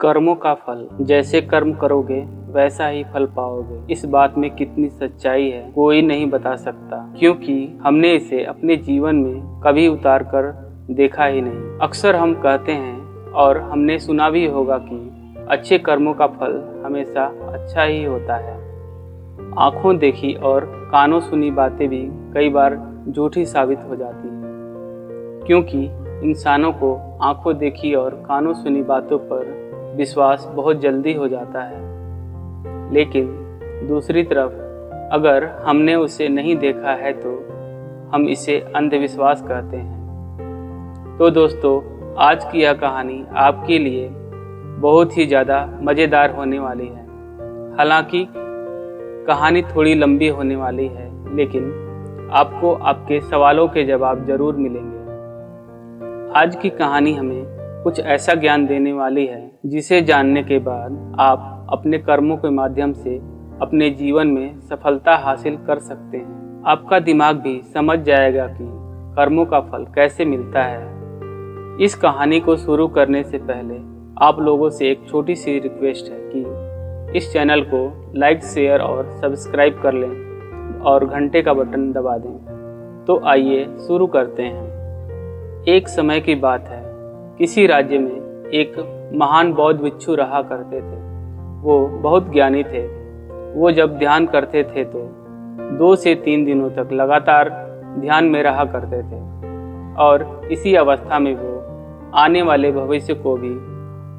कर्मों का फल, जैसे कर्म करोगे वैसा ही फल पाओगे। इस बात में कितनी सच्चाई है कोई नहीं बता सकता, क्योंकि हमने इसे अपने जीवन में कभी उतार कर देखा ही नहीं। अक्सर हम कहते हैं और हमने सुना भी होगा कि अच्छे कर्मों का फल हमेशा अच्छा ही होता है। आंखों देखी और कानों सुनी बातें भी कई बार झूठी साबित हो जाती हैं, क्योंकि इंसानों को आंखों देखी और कानों सुनी बातों पर विश्वास बहुत जल्दी हो जाता है। लेकिन दूसरी तरफ अगर हमने उसे नहीं देखा है तो हम इसे अंधविश्वास कहते हैं। तो दोस्तों, आज की यह कहानी आपके लिए बहुत ही ज़्यादा मज़ेदार होने वाली है। हालांकि कहानी थोड़ी लंबी होने वाली है, लेकिन आपको आपके सवालों के जवाब जरूर मिलेंगे। आज की कहानी हमें कुछ ऐसा ज्ञान देने वाली है जिसे जानने के बाद आप अपने कर्मों के माध्यम से अपने जीवन में सफलता हासिल कर सकते हैं। आपका दिमाग भी समझ जाएगा कि कर्मों का फल कैसे मिलता है। इस कहानी को शुरू करने से पहले आप लोगों से एक छोटी सी रिक्वेस्ट है कि इस चैनल को लाइक, शेयर और सब्सक्राइब कर लें और घंटे का बटन दबा दें। तो आइए शुरू करते हैं। एक समय की बात है, किसी राज्य में एक महान बौद्ध भिक्षु रहा करते थे। वो बहुत ज्ञानी थे। वो जब ध्यान करते थे तो 2 से 3 दिनों तक लगातार ध्यान में रहा करते थे, और इसी अवस्था में वो आने वाले भविष्य को भी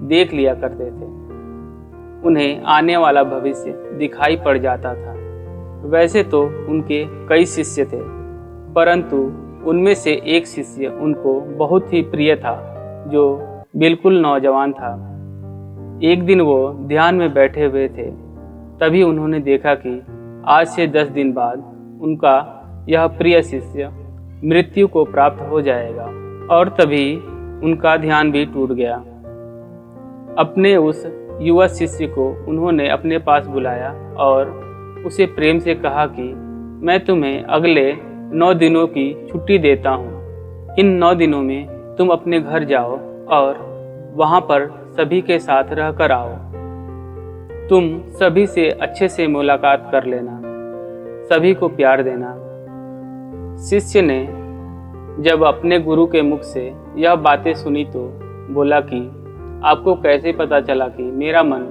देख लिया करते थे। उन्हें आने वाला भविष्य दिखाई पड़ जाता था। वैसे तो उनके कई शिष्य थे, परंतु उनमें से एक शिष्य उनको बहुत ही प्रिय था, जो बिल्कुल नौजवान था। एक दिन वो ध्यान में बैठे हुए थे, तभी उन्होंने देखा कि आज से 10 दिन बाद उनका यह प्रिय शिष्य मृत्यु को प्राप्त हो जाएगा, और तभी उनका ध्यान भी टूट गया। अपने उस युवा शिष्य को उन्होंने अपने पास बुलाया और उसे प्रेम से कहा कि मैं तुम्हें अगले 9 दिनों की छुट्टी देता हूँ। इन 9 दिनों में तुम अपने घर जाओ और वहाँ पर सभी के साथ रह कर आओ। तुम सभी से अच्छे से मुलाकात कर लेना, सभी को प्यार देना। शिष्य ने जब अपने गुरु के मुख से यह बातें सुनी तो बोला कि आपको कैसे पता चला कि मेरा मन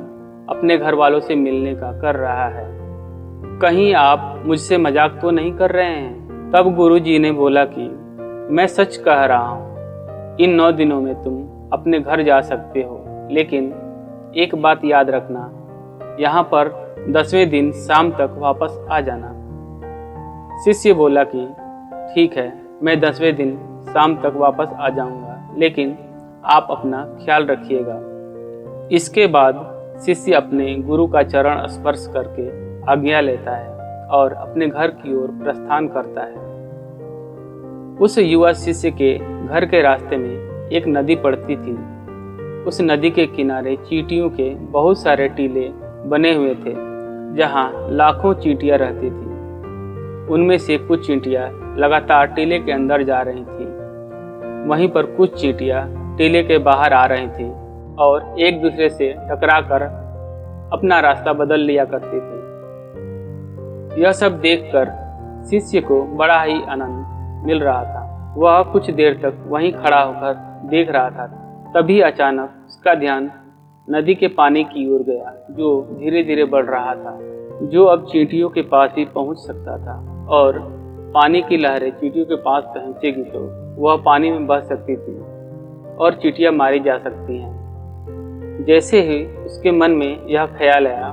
अपने घर वालों से मिलने का कर रहा है? कहीं आप मुझसे मजाक तो नहीं कर रहे हैं? तब गुरु जी ने बोला कि मैं सच कह रहा हूँ। इन 9 दिनों में तुम अपने घर जा सकते हो, लेकिन एक बात याद रखना, यहाँ पर 10वें दिन शाम तक वापस आ जाना। शिष्य बोला कि ठीक है, मैं 10वें दिन शाम तक वापस आ जाऊँगा, लेकिन आप अपना ख्याल रखिएगा। इसके बाद शिष्य अपने गुरु का चरण स्पर्श करके आज्ञा लेता है और अपने घर की ओर प्रस्थान करता है। उस युवा शिष्य के घर के रास्ते में एक नदी पड़ती थी। उस नदी के किनारे चींटियों के बहुत सारे टीले बने हुए थे, जहाँ लाखों चींटियाँ रहती थी। उनमें से कुछ चींटियाँ लगातार टीले के अंदर जा रही थी, वहीं पर कुछ चींटियाँ टीले के बाहर आ रही थी और एक दूसरे से टकराकर अपना रास्ता बदल लिया करती थी। यह सब देखकर शिष्य को बड़ा ही आनंद मिल रहा था। वह कुछ देर तक वहीं खड़ा होकर देख रहा था। तभी अचानक उसका ध्यान नदी के पानी की ओर गया, जो धीरे धीरे बढ़ रहा था, जो अब चींटियों के पास ही पहुंच सकता था। और पानी की लहरें चींटियों के पास पहुंचेगी तो वह पानी में बह सकती थी और चींटियां मारी जा सकती हैं। जैसे ही उसके मन में यह ख्याल आया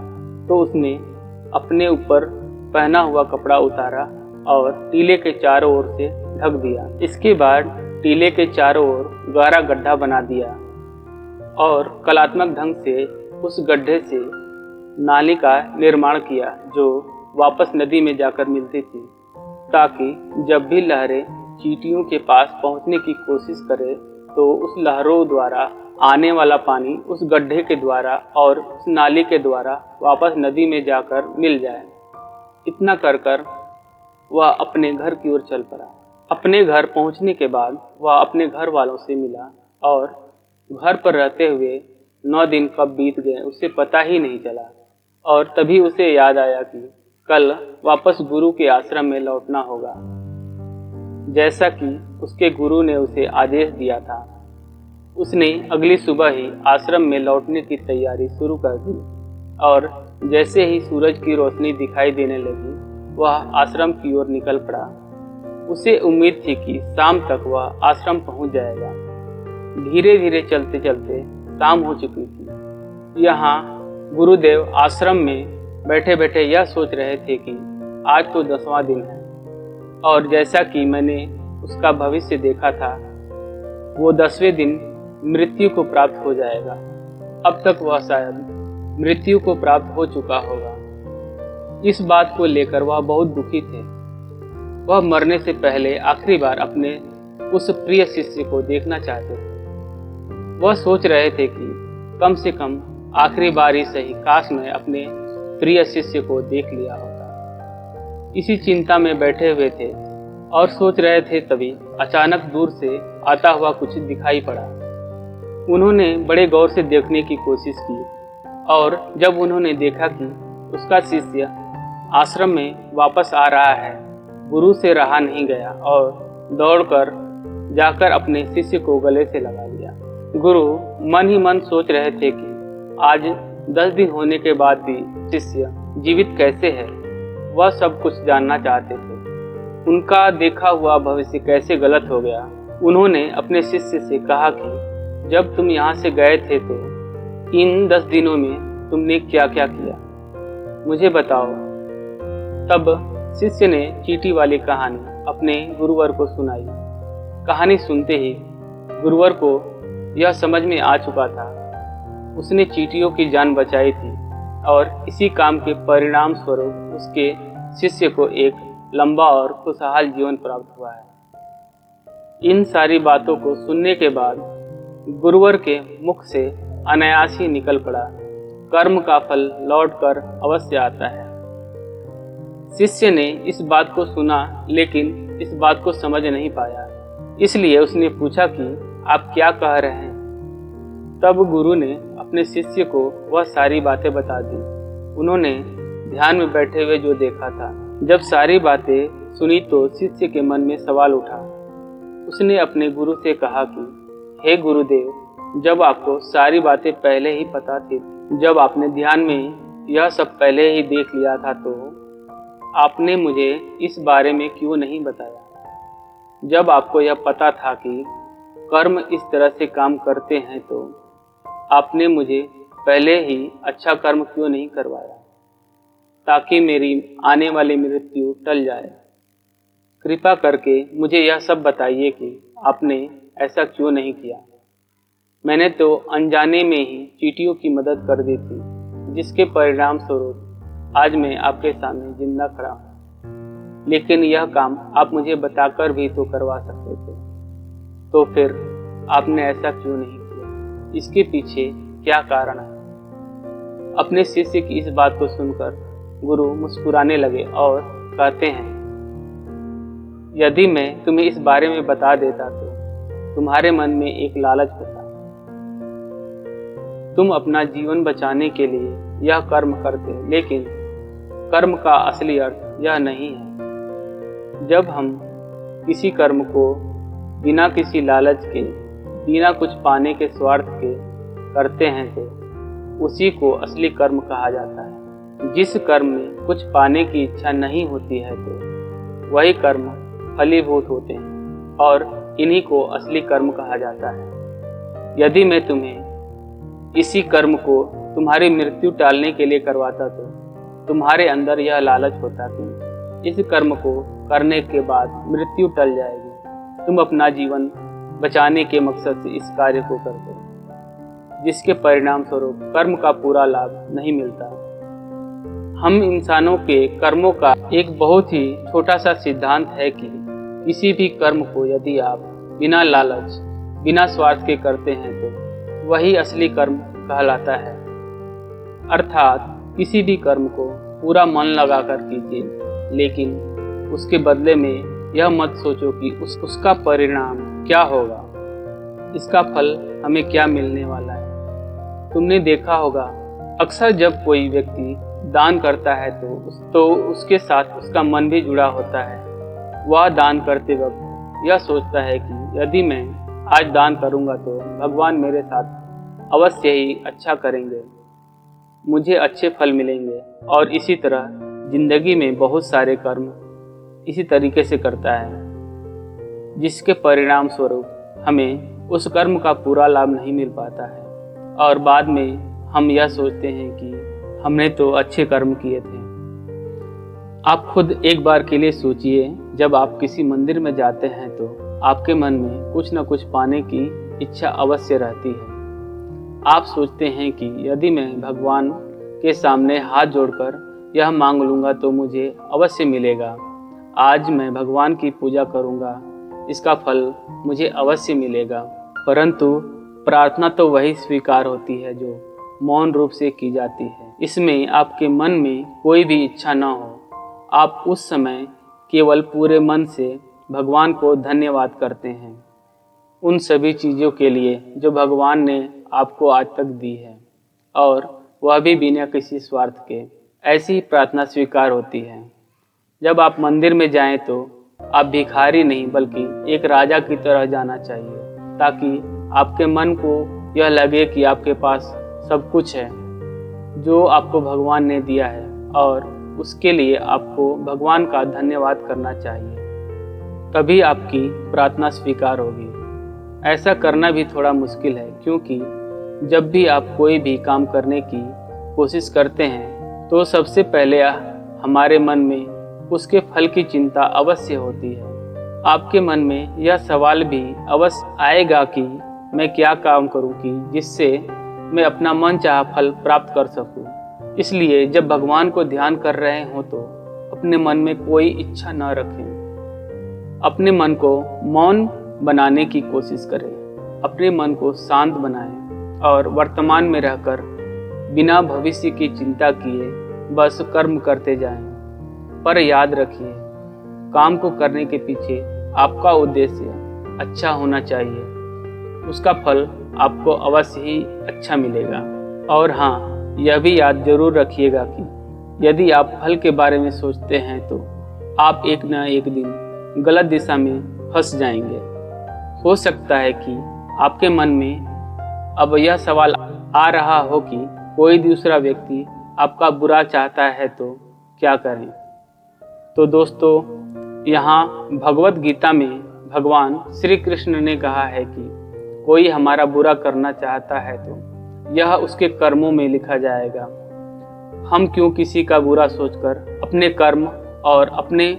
तो उसने अपने ऊपर पहना हुआ कपड़ा उतारा और टीले के चारों ओर से ढक दिया। इसके बाद टीले के चारों ओर गहरा गड्ढा बना दिया और कलात्मक ढंग से उस गड्ढे से नाली का निर्माण किया, जो वापस नदी में जाकर मिलती थी, ताकि जब भी लहरें चींटियों के पास पहुंचने की कोशिश करे तो उस लहरों द्वारा आने वाला पानी उस गड्ढे के द्वारा और उस नाली के द्वारा वापस नदी में जाकर मिल जाए। इतना कर कर वह अपने घर की ओर चल पड़ा। अपने घर पहुंचने के बाद वह अपने घर वालों से मिला और घर पर रहते हुए 9 दिन कब बीत गए उसे पता ही नहीं चला। और तभी उसे याद आया कि कल वापस गुरु के आश्रम में लौटना होगा, जैसा कि उसके गुरु ने उसे आदेश दिया था। उसने अगली सुबह ही आश्रम में लौटने की तैयारी शुरू कर दी और जैसे ही सूरज की रोशनी दिखाई देने लगी वह आश्रम की ओर निकल पड़ा। उसे उम्मीद थी कि शाम तक वह आश्रम पहुंच जाएगा। धीरे धीरे चलते चलते शाम हो चुकी थी। यहाँ गुरुदेव आश्रम में बैठे बैठे यह सोच रहे थे कि आज तो 10वां दिन है और जैसा कि मैंने उसका भविष्य देखा था, वो 10वें दिन मृत्यु को प्राप्त हो जाएगा। अब तक वह शायद मृत्यु को प्राप्त हो चुका होगा। इस बात को लेकर वह बहुत दुखी थे। वह मरने से पहले आखिरी बार अपने उस प्रिय शिष्य को देखना चाहते थे। वह सोच रहे थे कि कम से कम आखिरी बार ही सही, काश मैं अपने प्रिय शिष्य को देख लिया होता। इसी चिंता में बैठे हुए थे और सोच रहे थे, तभी अचानक दूर से आता हुआ कुछ दिखाई पड़ा। उन्होंने बड़े गौर से देखने की कोशिश की और जब उन्होंने देखा कि उसका शिष्य आश्रम में वापस आ रहा है, गुरु से रहा नहीं गया और दौड़कर जाकर अपने शिष्य को गले से लगा लिया। गुरु मन ही मन सोच रहे थे कि आज 10 दिन होने के बाद भी शिष्य जीवित कैसे है, वह सब कुछ जानना चाहते थे। उनका देखा हुआ भविष्य कैसे गलत हो गया। उन्होंने अपने शिष्य से कहा कि जब तुम यहाँ से गए थे तो इन 10 दिनों में तुमने क्या क्या किया, मुझे बताओ। तब शिष्य ने चींटी वाली कहानी अपने गुरुवर को सुनाई। कहानी सुनते ही गुरुवर को यह समझ में आ चुका था, उसने चींटियों की जान बचाई थी और इसी काम के परिणाम स्वरूप उसके शिष्य को एक लंबा और खुशहाल जीवन प्राप्त हुआ है। इन सारी बातों को सुनने के बाद गुरुवर के मुख से अनायास ही निकल पड़ा, कर्म का फल लौटकर अवश्य आता है। शिष्य ने इस बात को सुना लेकिन इस बात को समझ नहीं पाया, इसलिए उसने पूछा कि आप क्या कह रहे हैं। तब गुरु ने अपने शिष्य को वह सारी बातें बता दी। उन्होंने ध्यान में बैठे हुए जो देखा था। जब सारी बातें सुनी तो शिष्य के मन में सवाल उठा। उसने अपने गुरु से कहा कि हे गुरुदेव, जब आपको सारी बातें पहले ही पता थी, जब आपने ध्यान में यह सब पहले ही देख लिया था, तो आपने मुझे इस बारे में क्यों नहीं बताया? जब आपको यह पता था कि कर्म इस तरह से काम करते हैं, तो आपने मुझे पहले ही अच्छा कर्म क्यों नहीं करवाया, ताकि मेरी आने वाली मृत्यु टल जाए। कृपा करके मुझे यह सब बताइए कि आपने ऐसा क्यों नहीं किया। मैंने तो अनजाने में ही चींटियों की मदद कर दी थी, जिसके परिणाम स्वरूप आज मैं आपके सामने जिंदा खड़ा हूँ। लेकिन यह काम आप मुझे बताकर भी तो करवा सकते थे, तो फिर आपने ऐसा क्यों नहीं किया? इसके पीछे क्या कारण है? अपने शिष्य की इस बात को सुनकर गुरु मुस्कुराने लगे और कहते हैं, यदि मैं तुम्हें इस बारे में बता देता तो तुम्हारे मन में एक लालच होता। तुम अपना जीवन बचाने के लिए यह कर्म करते, लेकिन कर्म का असली अर्थ यह नहीं है। जब हम किसी कर्म को बिना किसी लालच के, बिना कुछ पाने के स्वार्थ के करते हैं, तो उसी को असली कर्म कहा जाता है। जिस कर्म में कुछ पाने की इच्छा नहीं होती है, तो वही कर्म फलीभूत होते हैं और इन्हीं को असली कर्म कहा जाता है। यदि मैं तुम्हें इसी कर्म को तुम्हारी मृत्यु टालने के लिए करवाता, तो तुम्हारे अंदर यह लालच होता कि इस कर्म को करने के बाद मृत्यु टल जाएगी। तुम अपना जीवन बचाने के मकसद से इस कार्य को करते, जिसके परिणाम स्वरूप कर्म का पूरा लाभ नहीं मिलता। हम इंसानों के कर्मों का एक बहुत ही छोटा सा सिद्धांत है कि किसी भी कर्म को यदि आप बिना लालच, बिना स्वार्थ के करते हैं, तो वही असली कर्म कहलाता है। अर्थात किसी भी कर्म को पूरा मन लगाकर कीजिए, लेकिन उसके बदले में यह मत सोचो कि उसका परिणाम क्या होगा, इसका फल हमें क्या मिलने वाला है। तुमने देखा होगा अक्सर जब कोई व्यक्ति दान करता है तो उसके साथ उसका मन भी जुड़ा होता है। वह दान करते वक्त यह सोचता है कि यदि मैं आज दान करूंगा तो भगवान मेरे साथ अवश्य ही अच्छा करेंगे, मुझे अच्छे फल मिलेंगे। और इसी तरह जिंदगी में बहुत सारे कर्म इसी तरीके से करता है, जिसके परिणाम स्वरूप हमें उस कर्म का पूरा लाभ नहीं मिल पाता है और बाद में हम यह सोचते हैं कि हमने तो अच्छे कर्म किए थे। आप खुद एक बार के लिए सोचिए, जब आप किसी मंदिर में जाते हैं तो आपके मन में कुछ न कुछ पाने की इच्छा अवश्य रहती है। आप सोचते हैं कि यदि मैं भगवान के सामने हाथ जोड़कर यह मांग लूँगा तो मुझे अवश्य मिलेगा। आज मैं भगवान की पूजा करूँगा, इसका फल मुझे अवश्य मिलेगा। परंतु प्रार्थना तो वही स्वीकार होती है जो मौन रूप से की जाती है। इसमें आपके मन में कोई भी इच्छा न हो, आप उस समय केवल पूरे मन से भगवान को धन्यवाद करते हैं उन सभी चीज़ों के लिए जो भगवान ने आपको आज तक दी है, और वह भी बिना किसी स्वार्थ के। ऐसी प्रार्थना स्वीकार होती है। जब आप मंदिर में जाएं तो आप भिखारी नहीं बल्कि एक राजा की तरह जाना चाहिए, ताकि आपके मन को यह लगे कि आपके पास सब कुछ है जो आपको भगवान ने दिया है, और उसके लिए आपको भगवान का धन्यवाद करना चाहिए। तभी आपकी प्रार्थना स्वीकार होगी। ऐसा करना भी थोड़ा मुश्किल है, क्योंकि जब भी आप कोई भी काम करने की कोशिश करते हैं तो सबसे पहले हमारे मन में उसके फल की चिंता अवश्य होती है। आपके मन में यह सवाल भी अवश्य आएगा कि मैं क्या काम करूं कि जिससे मैं अपना मनचाहा फल प्राप्त कर सकूं। इसलिए जब भगवान को ध्यान कर रहे हो तो अपने मन में कोई इच्छा न रखें। अपने मन को मौन बनाने की कोशिश करें, अपने मन को शांत बनाएं और वर्तमान में रहकर बिना भविष्य की चिंता किए बस कर्म करते जाएं। पर याद रखिए, काम को करने के पीछे आपका उद्देश्य अच्छा होना चाहिए, उसका फल आपको अवश्य ही अच्छा मिलेगा। और हाँ, यह भी याद जरूर रखिएगा कि यदि आप फल के बारे में सोचते हैं तो आप एक न एक दिन गलत दिशा में फंस जाएंगे। हो सकता है कि आपके मन में अब यह सवाल आ रहा हो कि कोई दूसरा व्यक्ति आपका बुरा चाहता है तो क्या करें। तो दोस्तों, यहाँ भगवत गीता में भगवान श्री कृष्ण ने कहा है कि कोई हमारा बुरा करना चाहता है तो यह उसके कर्मों में लिखा जाएगा। हम क्यों किसी का बुरा सोचकर अपने कर्म और अपने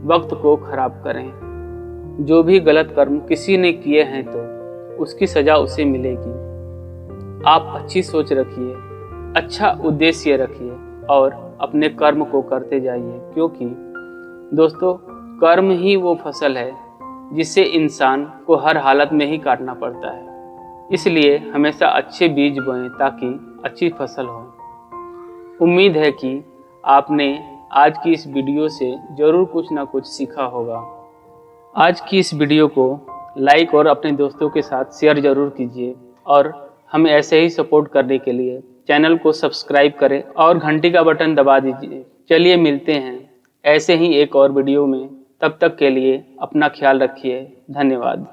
वक्त को खराब करें। जो भी गलत कर्म किसी ने किए हैं तो उसकी सजा उसे मिलेगी। आप अच्छी सोच रखिए, अच्छा उद्देश्य रखिए और अपने कर्म को करते जाइए, क्योंकि दोस्तों कर्म ही वो फसल है जिसे इंसान को हर हालत में ही काटना पड़ता है। इसलिए हमेशा अच्छे बीज बोएं ताकि अच्छी फसल हो। उम्मीद है कि आपने आज की इस वीडियो से ज़रूर कुछ ना कुछ सीखा होगा। आज की इस वीडियो को लाइक और अपने दोस्तों के साथ शेयर ज़रूर कीजिए, और हमें ऐसे ही सपोर्ट करने के लिए चैनल को सब्सक्राइब करें और घंटी का बटन दबा दीजिए। चलिए मिलते हैं ऐसे ही एक और वीडियो में। तब तक के लिए अपना ख्याल रखिए। धन्यवाद।